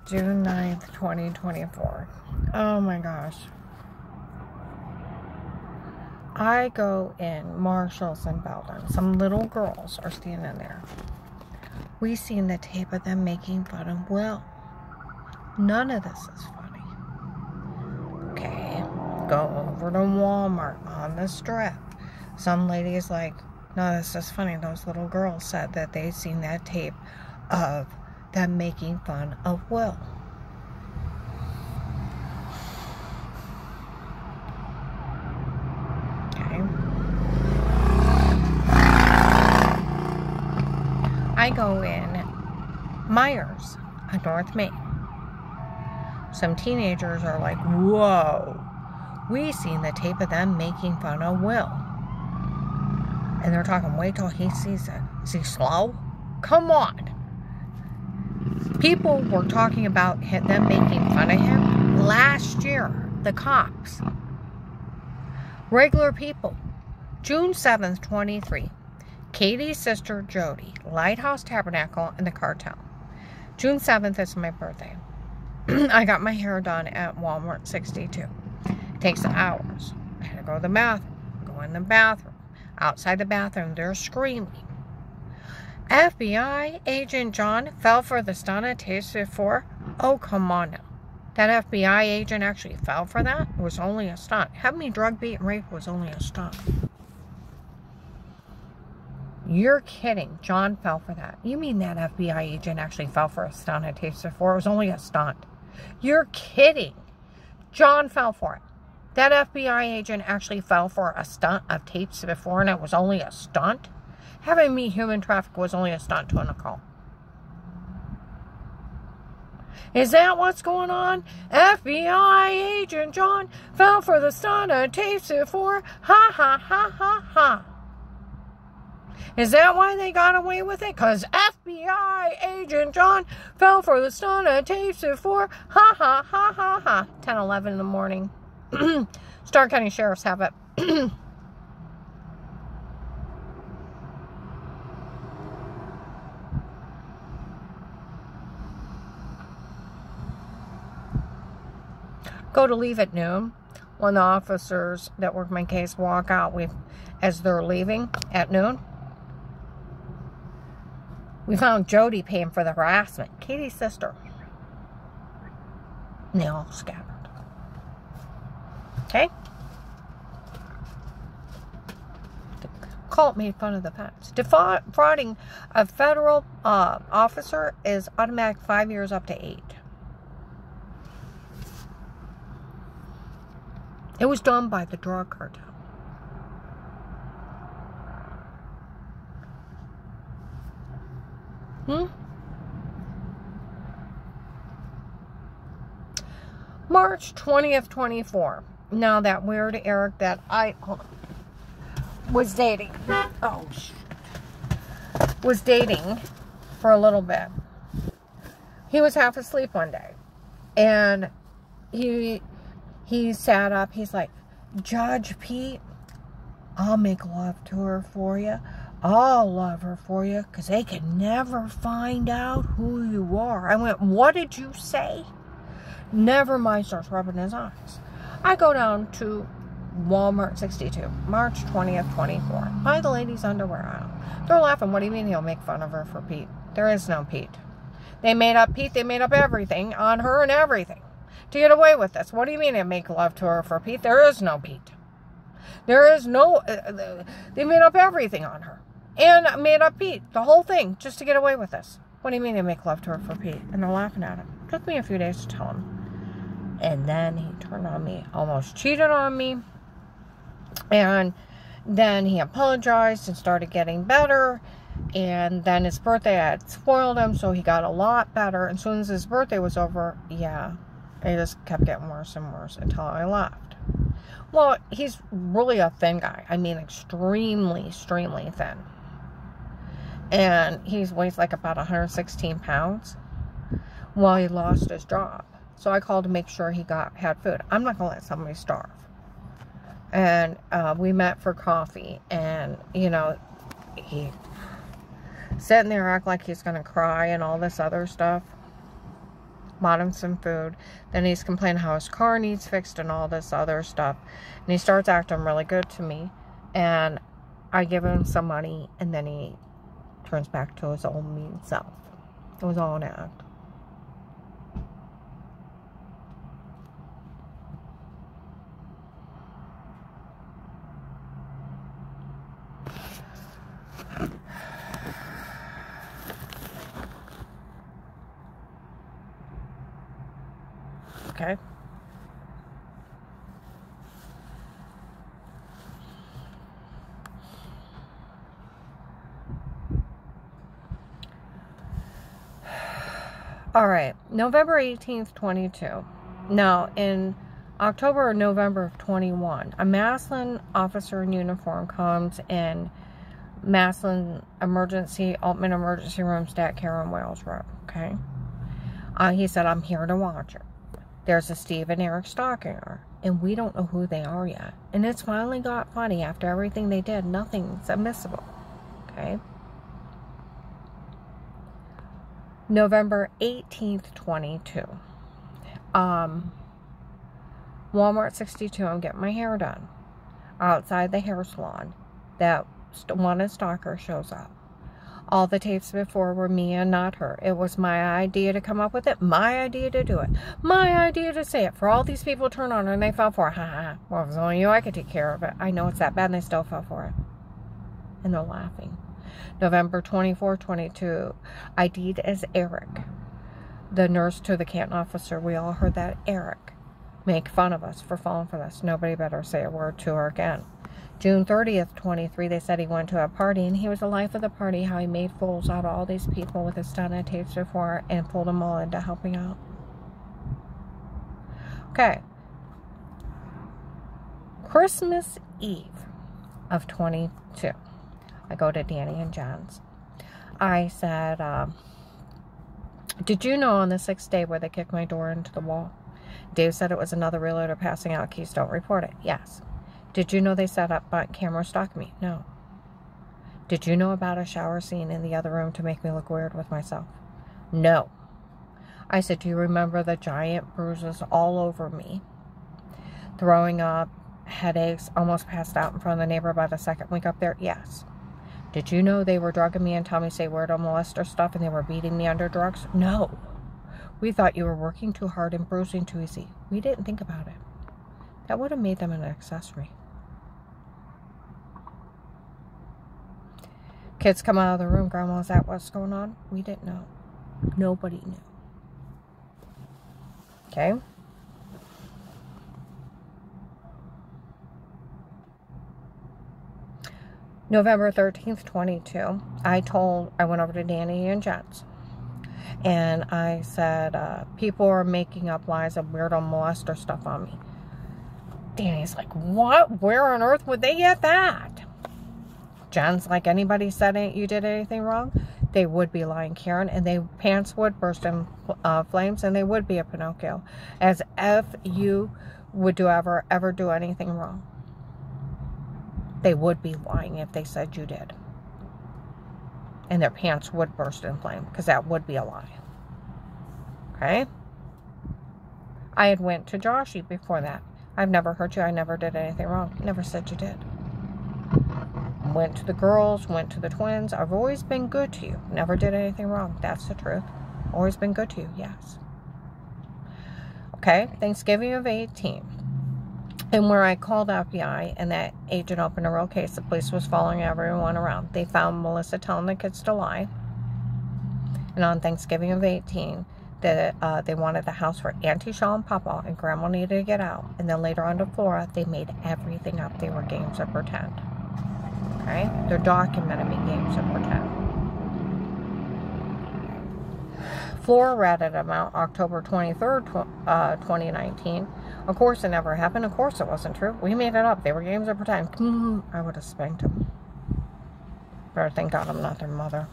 June 9th, 2024. Oh my gosh. I go in Marshall's in Belden. Some little girls are standing there. We seen the tape of them making fun of Will. None of this is funny. Okay, go over to Walmart on the strip. Some lady is like, no, this is funny. Those little girls said that they seen that tape of them making fun of Will. Okay. I go in Myers on North Main. Some teenagers are like, whoa, we seen the tape of them making fun of Will. And they're talking, wait till he sees it. Is he slow? Come on. People were talking about them making fun of him last year. The cops. Regular people. June 7th, 23. Katie's sister, Jody. Lighthouse Tabernacle and the Cartel. June 7th is my birthday. I got my hair done at Walmart 62. It takes hours. I had to go to the bathroom. Go in the bathroom. Outside the bathroom, they're screaming. FBI agent John fell for the stunt at Taste Before. Oh, come on now. That FBI agent actually fell for that? It was only a stunt. Having me drug beat and rape was only a stunt. You're kidding. John fell for that. You mean that FBI agent actually fell for a stunt at Taste Before? It was only a stunt. You're kidding. John fell for it. That FBI agent actually fell for a stunt of Taste Before and it was only a stunt? Having me human traffic was only a stunt to Nicole. Is that what's going on? FBI agent John fell for the stunt of Taste Before. Ha ha ha ha ha. Is that why they got away with it? Because FBI agent John fell for the stunt of Taste Before. Ha ha ha ha ha. 10, 11 in the morning. Stark County Sheriffs have it. Go to leave at noon. When the officers that work my case walk out as they're leaving at noon. We found Jody paying for the harassment. Katie's sister. And they all scattered. Okay? The cult made fun of the facts. Defrauding a federal officer is automatic 5 years up to 8. It was done by the drug cartel. March 20th, 24. Now that weird Eric that I was dating. Oh, shit. Was dating for a little bit. He was half asleep one day. And he sat up. He's like, Judge Pete, I'll make love to her for you. I'll love her for you because they can never find out who you are. I went, what did you say? Never mind, starts rubbing his eyes. I go down to Walmart 62, March 20th, 24. Buy the lady's underwear aisle. They're laughing. What do you mean he'll make fun of her for Pete? There is no Pete. They made up Pete. They made up everything on her and everything to get away with this. What do you mean they make love to her for Pete? There is no Pete. There is no... they made up everything on her. And made up Pete. The whole thing. Just to get away with this. What do you mean they make love to her for Pete? And they're laughing at him. Took me a few days to tell him. And then he turned on me. Almost cheated on me. And then he apologized and started getting better. And then his birthday had spoiled him. So he got a lot better. And as soon as his birthday was over, yeah... it just kept getting worse and worse until I left. Well, he's really a thin guy. I mean, extremely, extremely thin. And he weighs like about 116 pounds. Well, he lost his job. So I called to make sure he had food. I'm not going to let somebody starve. And we met for coffee. And, you know, he sitting there acting like he's going to cry and all this other stuff. bought him some food. Then he's complaining how his car needs fixed and all this other stuff. And he starts acting really good to me. And I give him some money, and then he turns back to his old mean self. It was all an act. Okay. All right, November 18th, 22. Now, in October or November of 21, a Massillon officer in uniform comes in Massillon Altman Emergency Room, Stat Care and Wales Road, okay? He said, I'm here to watch her. There's a Steve and Eric stalking her, and we don't know who they are yet. And it's finally got funny after everything they did. Nothing's admissible, okay? November 18th, 22. Walmart 62, I'm getting my hair done. Outside the hair salon, that wanted stalker shows up. All the tapes before were me and not her. It was my idea to come up with it. My idea to do it. My idea to say it. For all these people to turn on her and they fell for it. Ha ha. Well, if it was only you, I could take care of it. I know it's that bad and they still fell for it. And they're laughing. November 24, 22. ID'd as Eric. The nurse to the Canton officer. We all heard that. Eric. Make fun of us for falling for this. Nobody better say a word to her again. June 30th, 23, they said he went to a party, and he was the life of the party, how he made fools out of all these people with his ton of tapes before and pulled them all into helping out. Okay. Christmas Eve of 22. I go to Danny and John's. I said, did you know on the 6th day where they kicked my door into the wall? Dave said it was another realtor passing out keys. Don't report it. Yes. Did you know they set up camera stalking me? No. Did you know about a shower scene in the other room to make me look weird with myself? No. I said, do you remember the giant bruises all over me? Throwing up, headaches, almost passed out in front of the neighbor by the second week up there? Yes. Did you know they were drugging me and telling me say weirdo molester stuff and they were beating me under drugs? No. We thought you were working too hard and bruising too easy. We didn't think about it. That would have made them an accessory. Kids come out of the room. Grandma, is that what's going on? We didn't know. Nobody knew. Okay? November 13th, 22. I went over to Danny and Jets. And I said, people are making up lies of weirdo molester stuff on me. Danny's like, what? Where on earth would they get that? Jen's like, anybody said you did anything wrong? They would be lying, Karen, and their pants would burst in flames, and they would be a Pinocchio. As if you would ever do anything wrong. They would be lying if they said you did. And their pants would burst in flame, because that would be a lie. Okay? I had went to Joshy before that. I've never hurt you. I never did anything wrong. Never said you did. Went to the girls, went to the twins. I've always been good to you. Never did anything wrong. That's the truth. Always been good to you. Yes. Okay? Thanksgiving of 18. And where I called FBI and that agent opened a real case, the police was following everyone around. They found Melissa telling the kids to lie. And on Thanksgiving of 18, they wanted the house for Auntie Shaw and Papa, and Grandma needed to get out. And then later on to Flora, they made everything up. They were games of pretend. Okay? They're documenting me games of pretend. Flora ratted them out October 23rd, 2019. Of course it never happened. Of course it wasn't true. We made it up. They were games of pretend. I would have spanked them. Better thank God I'm not their mother.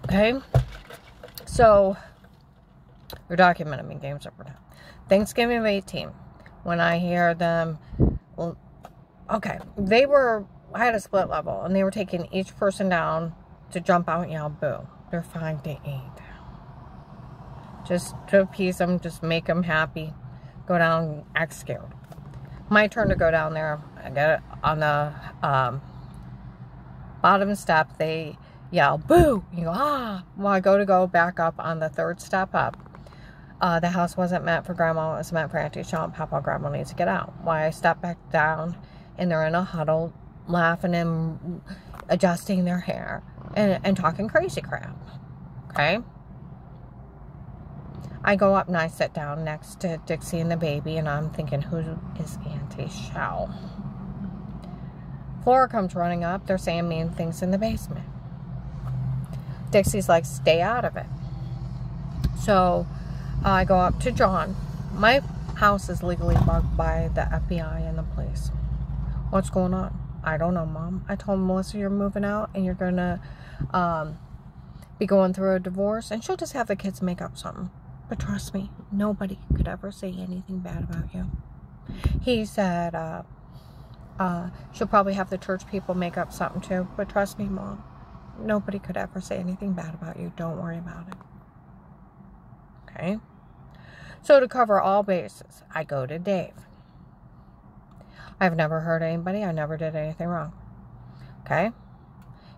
Okay? So, they're documenting me games of pretend. Thanksgiving of 18. When I hear them, well, okay, I had a split level, and they were taking each person down to jump out and yell boo. They're 5 to 8. Just to appease them, just make them happy. Go down and act scared. My turn to go down there. I get it on the bottom step. They yell boo. You go, ah. Well, I go back up on the 3rd step up. The house wasn't meant for Grandma. It was meant for Auntie Cheryl and Papa. Grandma needs to get out. Why I step back down, and they're in a huddle, laughing and adjusting their hair and talking crazy crap. Okay? I go up and I sit down next to Dixie and the baby, and I'm thinking, who is Auntie Cheryl? Flora comes running up. They're saying mean things in the basement. Dixie's like, stay out of it. So I go up to John. My house is legally bugged by the FBI and the police. What's going on? I don't know, Mom. I told Melissa you're moving out and you're going to be going through a divorce, and she'll just have the kids make up something. But trust me, nobody could ever say anything bad about you. He said she'll probably have the church people make up something too. But trust me, Mom, nobody could ever say anything bad about you. Don't worry about it. Okay? So to cover all bases, I go to Dave. I've never hurt anybody. I never did anything wrong. Okay?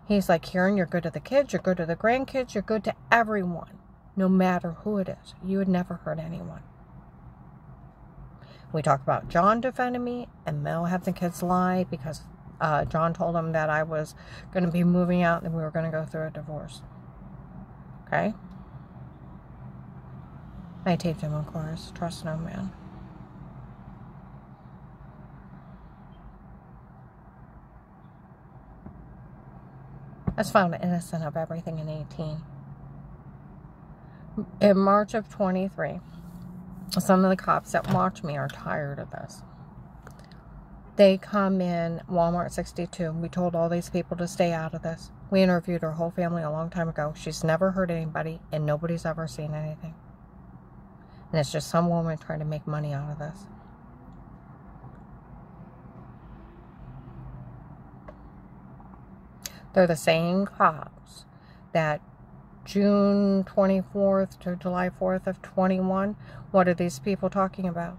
He's like, Karen, you're good to the kids. You're good to the grandkids. You're good to everyone. No matter who it is. You would never hurt anyone. We talk about John defending me and Mel having the kids lie because John told him that I was going to be moving out and we were going to go through a divorce. Okay? I taped him, of course. Trust no man. I was found innocent of everything in 18. In March of 23, some of the cops that watch me are tired of this. They come in Walmart 62. We told all these people to stay out of this. We interviewed her whole family a long time ago. She's never hurt anybody, and nobody's ever seen anything. And it's just some woman trying to make money out of this. They're the same cops that June 24th to July 4th of 21. What are these people talking about?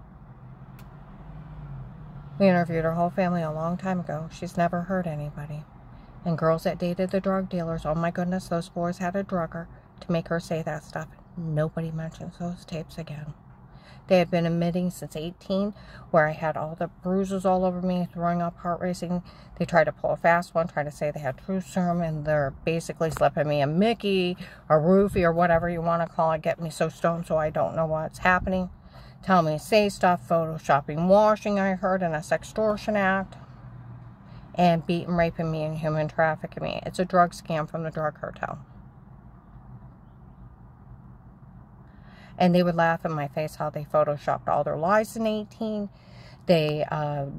We interviewed her whole family a long time ago. She's never hurt anybody. And girls that dated the drug dealers, oh my goodness, those boys had a drugger to make her say that stuff. Nobody mentions those tapes again. They had been admitting since 18, where I had all the bruises all over me, throwing up, heart racing. They tried to pull a fast one, try to say they had truth serum, and they're basically slipping me a Mickey, a roofie, or whatever you want to call it, get me so stoned so I don't know what's happening. Tell me to say stuff, photoshopping, washing, I heard, in a sextortion act, and beating, raping me, and human trafficking me. It's a drug scam from the drug cartel. And they would laugh in my face how they photoshopped all their lies in 18. They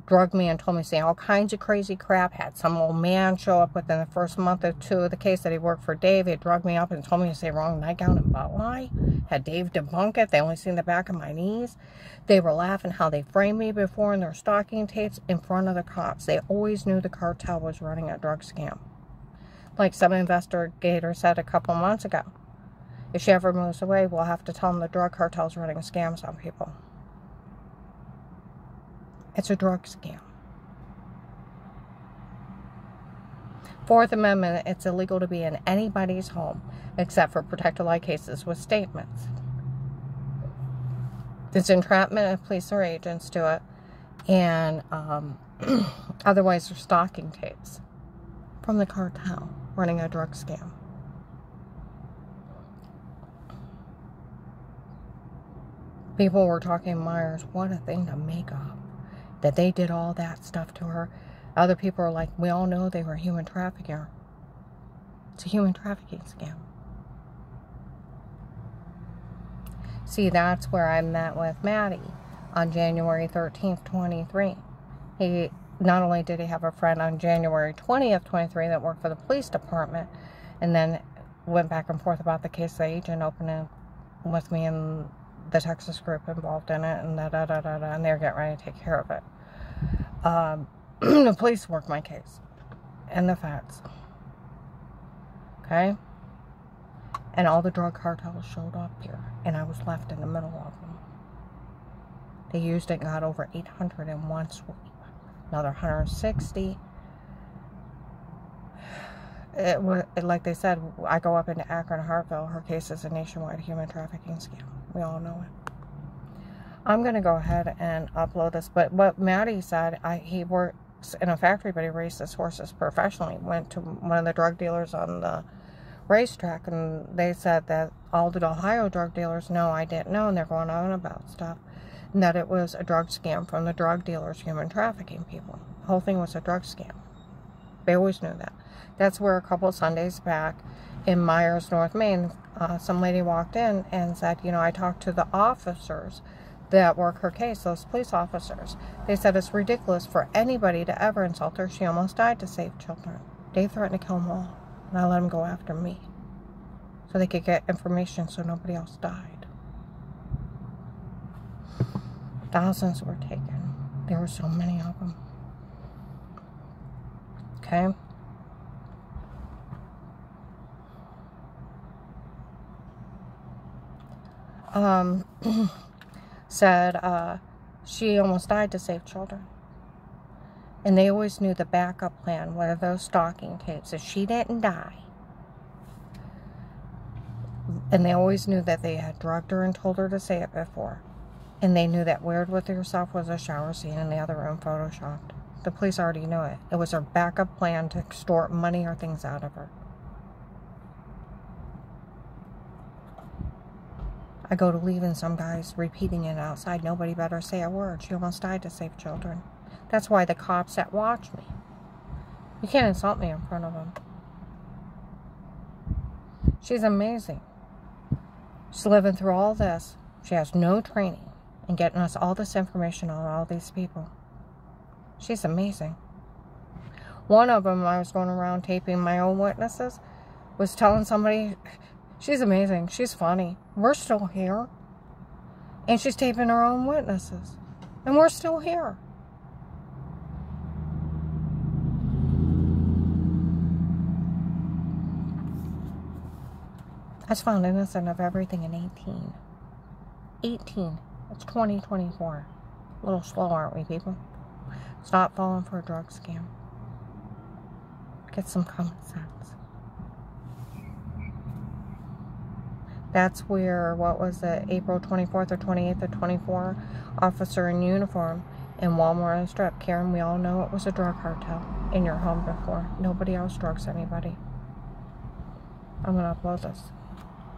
drugged me and told me to say all kinds of crazy crap. Had some old man show up within the first month or two of the case that he worked for Dave. He drugged me up and told me to say wrong nightgown and butt lie. Had Dave debunk it. They only seen the back of my knees. They were laughing how they framed me before in their stalking tapes in front of the cops. They always knew the cartel was running a drug scam. Like some investigator said a couple months ago. If she ever moves away, we'll have to tell them the drug cartel's running scams on people. It's a drug scam. Fourth Amendment, it's illegal to be in anybody's home except for protected light cases with statements. It's entrapment if police or agents do it. And otherwise, they're stalking tapes from the cartel running a drug scam. People were talking, Myers, what a thing to make up. That they did all that stuff to her. Other people are like, we all know they were human trafficking. It's a human trafficking scam. See, that's where I met with Maddie on January 13th, 23. He not only did he have a friend on January 20th, 23 that worked for the police department, and then went back and forth about the case the agent opened with me and the Texas group involved in it, and and they're getting ready to take care of it. The police worked my case and the facts. Okay? And all the drug cartels showed up here. And I was left in the middle of them. They used it and got over 800 in one sweep. Another 160. Like they said, I go up into Akron, Hartville. Her case is a nationwide human trafficking scam. We all know it. I'm going to go ahead and upload this. But what Maddie said, he works in a factory, but he races horses professionally. Went to one of the drug dealers on the racetrack, and they said that all the Ohio drug dealers know I didn't know, and they're going on about stuff. And that it was a drug scam from the drug dealers, human trafficking people. The whole thing was a drug scam. They always knew that. That's where a couple of Sundays back in Myers, North Maine, some lady walked in and said, you know, I talked to the officers that work her case, those police officers. They said it's ridiculous for anybody to ever insult her. She almost died to save children. They threatened to kill them all. And I let them go after me. So they could get information so nobody else died. Thousands were taken. There were so many of them. Okay? Said she almost died to save children. And they always knew the backup plan, one of those stalking tapes. If she didn't die, and they always knew that they had drugged her and told her to say it before. And they knew that Weird With Yourself was a shower scene in the other room photoshopped. The police already knew it. It was her backup plan to extort money or things out of her. I go to leave and some guy's repeating it outside. Nobody better say a word. She almost died to save children. That's why the cops that watch me. You can't insult me in front of them. She's amazing. She's living through all this. She has no training in getting us all this information on all these people. She's amazing. One of them, I was going around taping my own witnesses, was telling somebody, she's amazing. She's funny. We're still here. And she's taping her own witnesses. And we're still here. I was found innocent of everything in 18. 18. It's 2024. A little slow, aren't we, people? Stop falling for a drug scam. Get some common sense. That's where, what was it, April 24th or 28th or 24, officer in uniform in Walmart and Strip. Karen, we all know it was a drug cartel in your home before. Nobody else drugs anybody. I'm going to upload this.